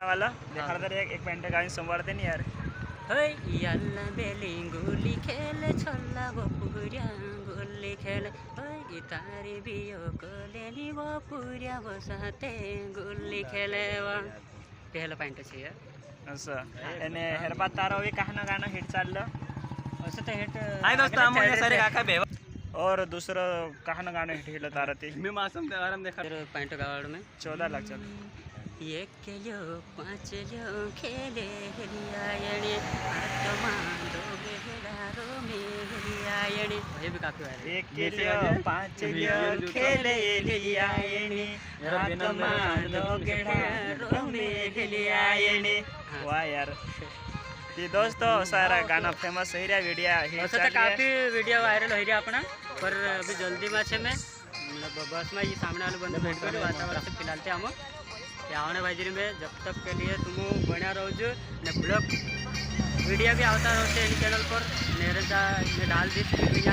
वाला देखा था एक पेंट गाड़ी संभालते नहीं यार। याला बेली गोली खेले छोला वो पुरिया गोली खेले गिटारी बियो कोलेनी वो पुरिया वो साथे गोली खेले वा पहला पॉइंट छे असं आणि हेरपात तारा होई कहाणं गाणं हिट चाललं असं ते हिट हाय दोस्त आम्हाला सारे काका भेवा और दूसरं कहाणं गाणं हिट हिटलं तारा ते मी मासम ते आराम देखा पॉइंट गावड़ में 14 लाख चल एक केलो पांच लो खेले हेलियायणी आत्मा दोगे हेलारो में हेलियायणी ये भी काफी है एक केलियो पांच लियो खेले लियायणी आत्मा दोगेड़ा में हेलियायणी। वाह यार ये दोस्तों सारा गाना फेमस हो रहा वीडियो हिट वैसे तो काफी वीडियो वायरल हो रहा अपना पर अभी जल्दी माछे में मतलब बस में ये सामने वाले बंदे भेंट कर वातावरण से फिलहाल थे हम आने बाजरी में जब तक के लिए तुम बना रहो ने ब्लॉग वीडियो भी आता रहो चैनल पर डाल दी